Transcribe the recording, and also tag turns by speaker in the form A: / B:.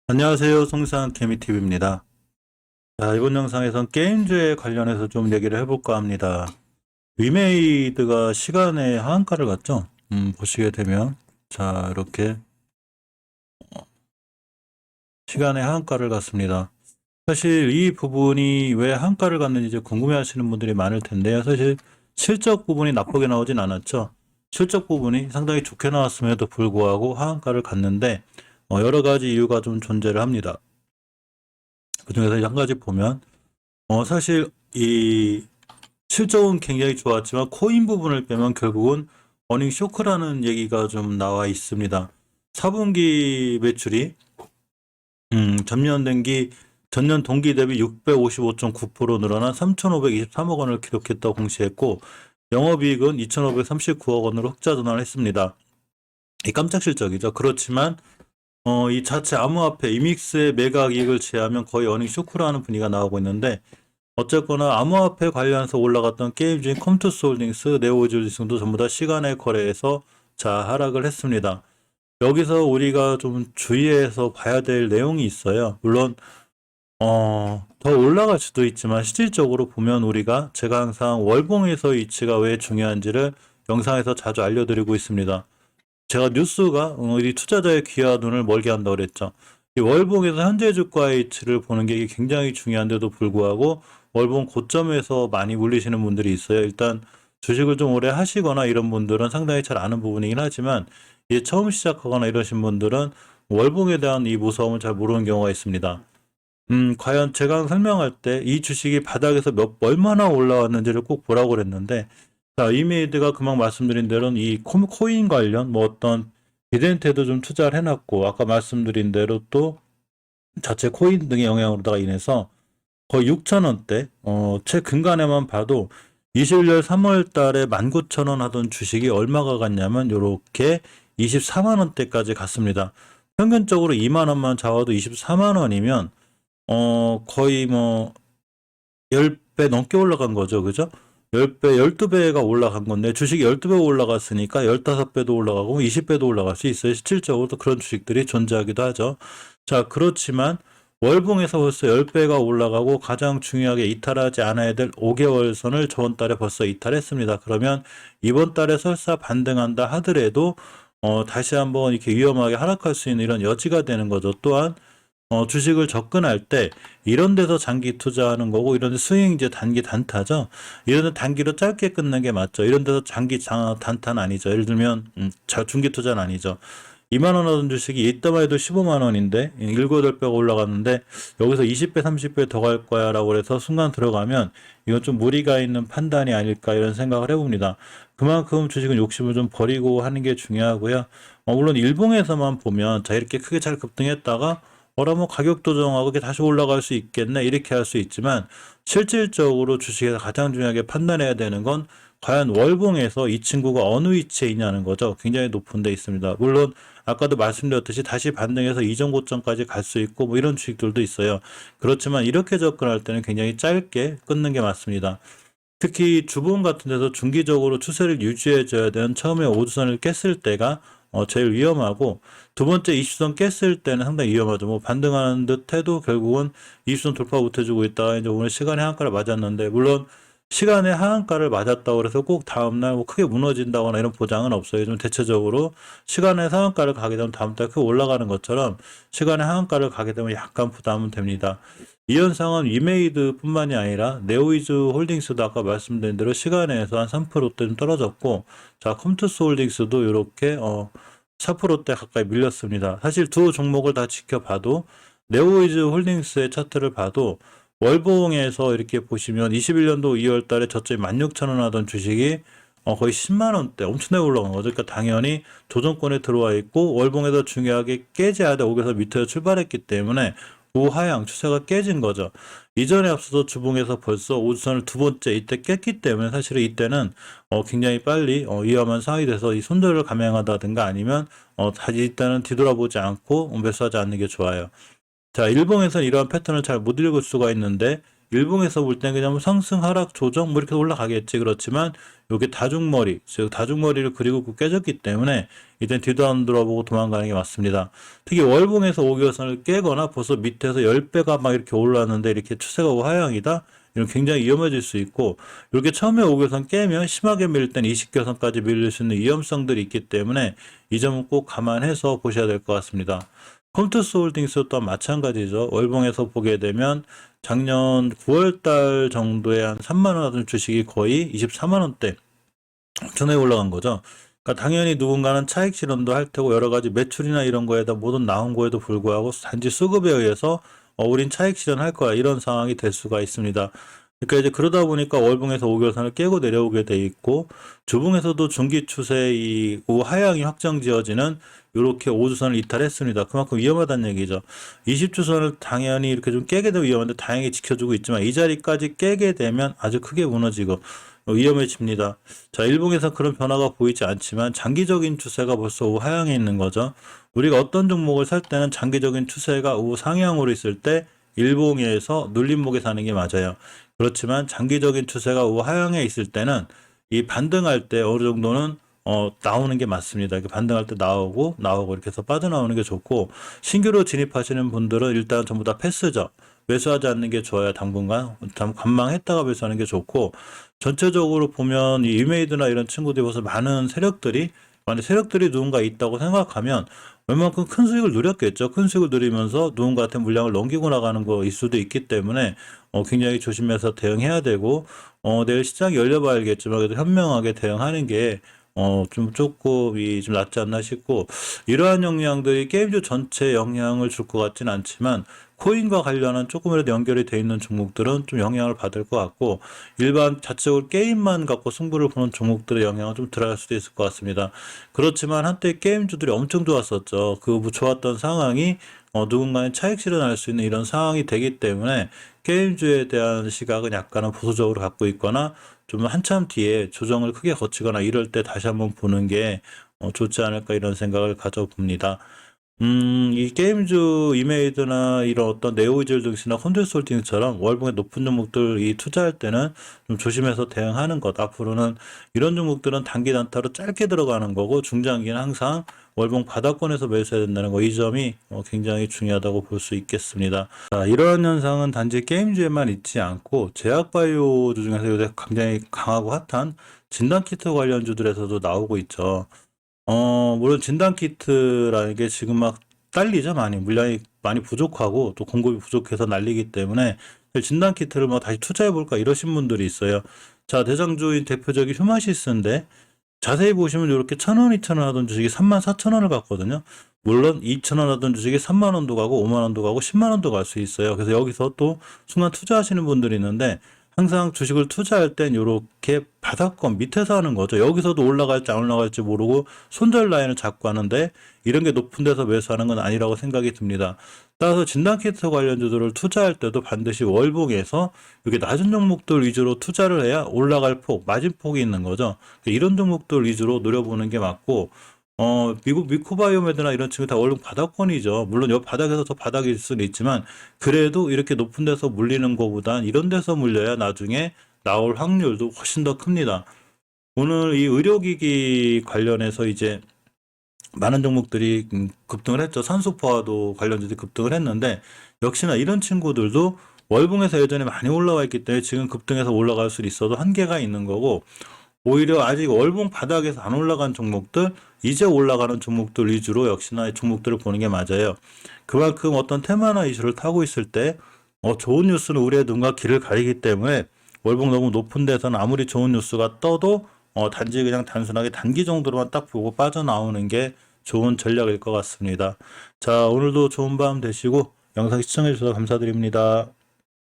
A: 안녕하세요. 송산 개미TV입니다. 자, 이번 영상에선 게임주에 관련해서 좀 얘기를 해볼까 합니다. 위메이드가 시간의 하한가를 갔죠? 보시게 되면, 자, 이렇게 시간의 하한가를 갔습니다. 사실 이 부분이 왜 하한가를 갔는지 이제 궁금해 하시는 분들이 많을 텐데요. 사실 실적 부분이 나쁘게 나오진 않았죠. 실적 부분이 상당히 좋게 나왔음에도 불구하고 하한가를 갔는데, 여러 가지 이유가 좀 존재를 합니다. 그 중에서 한 가지 보면, 사실 이 실적은 굉장히 좋았지만 코인 부분을 빼면 결국은 어닝 쇼크라는 얘기가 좀 나와 있습니다. 4분기 매출이 전년 동기 대비 655.9% 늘어난 3,523억 원을 기록했다고 공시했고 영업이익은 2,539억 원으로 흑자 전환을 했습니다. 이 깜짝 실적이죠. 그렇지만 이 자체 암호화폐 이믹스의 매각 이익을 제하면 거의 어닝 쇼크라는 분위기가 나오고 있는데 어쨌거나 암호화폐 관련해서 올라갔던 게임주인 컴투스홀딩스, 네오즈홀딩스도 전부 다 시간의 거래에서 하락을 했습니다. 여기서 우리가 좀 주의해서 봐야 될 내용이 있어요. 물론 더 올라갈 수도 있지만 실질적으로 보면 제가 항상 월봉에서 위치가 왜 중요한지를 영상에서 자주 알려드리고 있습니다. 제가 뉴스가 이 투자자의 귀와 눈을 멀게 한다고 그랬죠. 이 월봉에서 현재 주가의 위치를 보는 게 굉장히 중요한데도 불구하고 월봉 고점에서 많이 물리시는 분들이 있어요. 일단 주식을 좀 오래 하시거나 이런 분들은 상당히 잘 아는 부분이긴 하지만 이제 처음 시작하거나 이러신 분들은 월봉에 대한 이 무서움을 잘 모르는 경우가 있습니다. 과연 제가 설명할 때 이 주식이 바닥에서 얼마나 올라왔는지를 꼭 보라고 그랬는데 자, 이메이드가 금방 말씀드린 대로 이 코인 관련 어떤 비덴트에도 좀 투자를 해놨고 아까 말씀드린 대로 또 자체 코인 등의 영향으로다가 인해서 거의 6,000원대 최근간에만 봐도 21년 3월 달에 19,000원 하던 주식이 얼마가 갔냐면 요렇게 24만 원대까지 갔습니다. 평균적으로 2만 원만 잡아도 24만 원이면 거의 10배 넘게 올라간 거죠. 그죠? 10배, 12배가 올라간 건데 주식이 12배 올라갔으니까 15배도 올라가고 20배도 올라갈 수 있어요. 실질적으로도 그런 주식들이 존재하기도 하죠. 자, 그렇지만 월봉에서 벌써 10배가 올라가고 가장 중요하게 이탈하지 않아야 될 5개월 선을 저번 달에 벌써 이탈했습니다. 그러면 이번 달에 설사 반등한다 하더라도 다시 한번 이렇게 위험하게 하락할 수 있는 이런 여지가 되는 거죠. 또한 주식을 접근할 때 이런 데서 장기 투자하는 거고 이런 데 스윙 이제 단기 단타죠. 이런 데 단기로 짧게 끊는 게 맞죠. 이런 데서 장기 단타는 아니죠. 예를 들면 중기 투자는 아니죠. 2만 원 하던 주식이 이때만 해도 15만 원인데 7, 8배가 올라갔는데 여기서 20배, 30배 더 갈 거야 라고 해서 순간 들어가면 이건 좀 무리가 있는 판단이 아닐까 이런 생각을 해봅니다. 그만큼 주식은 욕심을 좀 버리고 하는 게 중요하고요. 물론 일봉에서만 보면 이렇게 크게 잘 급등했다가 가격 조정하고 이게 다시 올라갈 수 있겠네 이렇게 할 수 있지만 실질적으로 주식에서 가장 중요하게 판단해야 되는 건 과연 월봉에서 이 친구가 어느 위치에 있냐는 거죠. 굉장히 높은 데 있습니다. 물론 아까도 말씀드렸듯이 다시 반등해서 이전 고점까지 갈 수 있고 이런 주식들도 있어요. 그렇지만 이렇게 접근할 때는 굉장히 짧게 끊는 게 맞습니다. 특히 주봉 같은 데서 중기적으로 추세를 유지해줘야 되는 처음에 5주선을 깼을 때가 제일 위험하고 두 번째 20선 깼을 때는 상당히 위험하죠. 반등하는 듯 해도 결국은 20선 돌파 못 해주고 있다가 이제 오늘 시간의 하한가를 맞았는데 물론 시간의 하한가를 맞았다고 해서 꼭 다음날 크게 무너진다거나 이런 보장은 없어요. 좀 대체적으로 시간의 상한가를 가게 되면 다음 달 크게 올라가는 것처럼 시간의 하한가를 가게 되면 약간 부담은 됩니다. 이 현상은 위메이드 뿐만이 아니라 네오이즈 홀딩스도 아까 말씀드린 대로 시간에서 한 3%대 좀 떨어졌고 컴투스 홀딩스도 이렇게 4%대 가까이 밀렸습니다. 사실 두 종목을 다 지켜봐도 네오이즈 홀딩스의 차트를 봐도 월봉에서 이렇게 보시면 21년도 2월 달에 저점이 16,000원 하던 주식이 거의 10만 원대 엄청나게 올라간 거죠. 그러니까 당연히 조정권에 들어와 있고 월봉에서 중요하게 깨져야 돼. 여기서 밑에서 출발했기 때문에 우하향 추세가 깨진 거죠. 이전에 앞서서 주봉에서 벌써 5주선을 두 번째 이때 깼기 때문에 사실은 이때는 굉장히 빨리 위험한 상황이 돼서 이 손절을 감행하다든가 아니면 다시 일단은 뒤돌아보지 않고 매수하지 않는 게 좋아요. 자, 일봉에서는 이러한 패턴을 잘 못 읽을 수가 있는데 일봉에서 볼 땐 그냥 뭐 상승, 하락, 조정 뭐 이렇게 올라가겠지. 그렇지만 요게 다중머리, 즉 다중머리를 그리고 깨졌기 때문에 이젠 뒤도 안 돌아보고 도망가는 게 맞습니다. 특히 월봉에서 5개월선을 깨거나 벌써 밑에서 10배가 막 이렇게 올라왔는데 이렇게 추세가 우하향이다. 이런 굉장히 위험해질 수 있고, 이렇게 처음에 5개월선 깨면 심하게 밀릴 땐 20개월선까지 밀릴 수 있는 위험성들이 있기 때문에 이 점은 꼭 감안해서 보셔야 될 것 같습니다. 컴투스 홀딩스 또한 마찬가지죠. 월봉에서 보게 되면 작년 9월달 정도에 한 3만 원 하던 주식이 거의 24만 원대 전에 올라간 거죠. 그러니까 당연히 누군가는 차익 실현도 할 테고 여러 가지 매출이나 이런 거에다 모든 나온 거에도 불구하고 단지 수급에 의해서 우린 차익 실현할 거야 이런 상황이 될 수가 있습니다. 그러니까 이제 그러다 보니까 월봉에서 5개월선을 깨고 내려오게 돼 있고, 주봉에서도 중기 추세 이 하향이 확정지어지는 이렇게 5주선을 이탈했습니다. 그만큼 위험하다는 얘기죠. 20주선을 당연히 이렇게 좀 깨게 되면 위험한데 다행히 지켜주고 있지만 이 자리까지 깨게 되면 아주 크게 무너지고 위험해집니다. 자, 일봉에서 그런 변화가 보이지 않지만 장기적인 추세가 벌써 우하향에 있는 거죠. 우리가 어떤 종목을 살 때는 장기적인 추세가 우상향으로 있을 때 일봉에서 눌림목에 사는 게 맞아요. 그렇지만 장기적인 추세가 우하향에 있을 때는 이 반등할 때 어느 정도는 나오는 게 맞습니다. 이렇게 반등할 때 나오고 이렇게 해서 빠져나오는 게 좋고, 신규로 진입하시는 분들은 일단 전부 다 패스죠. 매수하지 않는 게 좋아요. 당분간 관망했다가 매수하는 게 좋고, 전체적으로 보면 이 이메이드나 이런 친구들이 벌써 많은 세력들이 만약 세력들이 누군가 있다고 생각하면 웬만큼 큰 수익을 누렸겠죠. 큰 수익을 누리면서 누군가한테 물량을 넘기고 나가는 거일 수도 있기 때문에 굉장히 조심해서 대응해야 되고, 내일 시장이 열려봐야 알겠지만 그래도 현명하게 대응하는 게 좀 조금이 좀 낫지 않나 싶고, 이러한 영향들이 게임주 전체에 영향을 줄 것 같지는 않지만 코인과 관련한 조금이라도 연결이 돼 있는 종목들은 좀 영향을 받을 것 같고, 일반 자체적으로 게임만 갖고 승부를 보는 종목들의 영향은 좀 덜할 수도 있을 것 같습니다. 그렇지만 한때 게임주들이 엄청 좋았었죠. 그 좋았던 상황이 누군가의 차익 실현할 수 있는 이런 상황이 되기 때문에 게임주에 대한 시각은 약간은 보수적으로 갖고 있거나 좀 한참 뒤에 조정을 크게 거치거나 이럴 때 다시 한번 보는 게 좋지 않을까 이런 생각을 가져봅니다. 이 게임주 이메이드나 이런 어떤 네오이즐 등시나 콘텐츠 홀딩처럼 월봉의 높은 종목들 이 투자할 때는 좀 조심해서 대응하는 것. 앞으로는 이런 종목들은 단기 단타로 짧게 들어가는 거고, 중장기는 항상 월봉 바닥권에서 매수해야 된다는 거. 이 점이 굉장히 중요하다고 볼 수 있겠습니다. 자, 이러한 현상은 단지 게임주에만 있지 않고 제약바이오주 중에서 요새 굉장히 강하고 핫한 진단키트 관련주들에서도 나오고 있죠. 물론 진단키트라는 게 지금 막 딸리죠. 많이. 물량이 많이 부족하고 또 공급이 부족해서 날리기 때문에 진단키트를 뭐 다시 투자해볼까 이러신 분들이 있어요. 자, 대장주인 대표적인 휴마시스인데 자세히 보시면 이렇게 1,000원, 2,000원 하던 주식이 34,000원을 갔거든요. 물론 2,000원 하던 주식이 3만 원도 가고 5만 원도 가고 10만 원도 갈 수 있어요. 그래서 여기서 또 순간 투자하시는 분들이 있는데, 항상 주식을 투자할 땐 이렇게 바닥권 밑에서 하는 거죠. 여기서도 올라갈지 안 올라갈지 모르고 손절 라인을 잡고 하는데 이런 게 높은 데서 매수하는 건 아니라고 생각이 듭니다. 따라서 진단키트 관련주들을 투자할 때도 반드시 월봉에서 이렇게 낮은 종목들 위주로 투자를 해야 올라갈 폭, 마진폭이 있는 거죠. 이런 종목들 위주로 노려보는 게 맞고, 미국 미코바이오메드나 이런 친구 다 월봉 바닥권이죠. 물론 이 바닥에서 더 바닥일 수는 있지만 그래도 이렇게 높은 데서 물리는 것보단 이런 데서 물려야 나중에 나올 확률도 훨씬 더 큽니다. 오늘 이 의료기기 관련해서 이제 많은 종목들이 급등을 했죠. 산소포화도 관련주들이 급등을 했는데, 역시나 이런 친구들도 월봉에서 예전에 많이 올라와 있기 때문에 지금 급등해서 올라갈 수 있어도 한계가 있는 거고, 오히려 아직 월봉 바닥에서 안 올라간 종목들, 이제 올라가는 종목들 위주로 역시나 종목들을 보는 게 맞아요. 그만큼 어떤 테마나 이슈를 타고 있을 때 좋은 뉴스는 우리의 눈과 귀를 가리기 때문에 월봉 너무 높은 데서는 아무리 좋은 뉴스가 떠도 단지 그냥 단순하게 단기 정도로만 딱 보고 빠져나오는 게 좋은 전략일 것 같습니다. 자, 오늘도 좋은 밤 되시고 영상 시청해 주셔서 감사드립니다.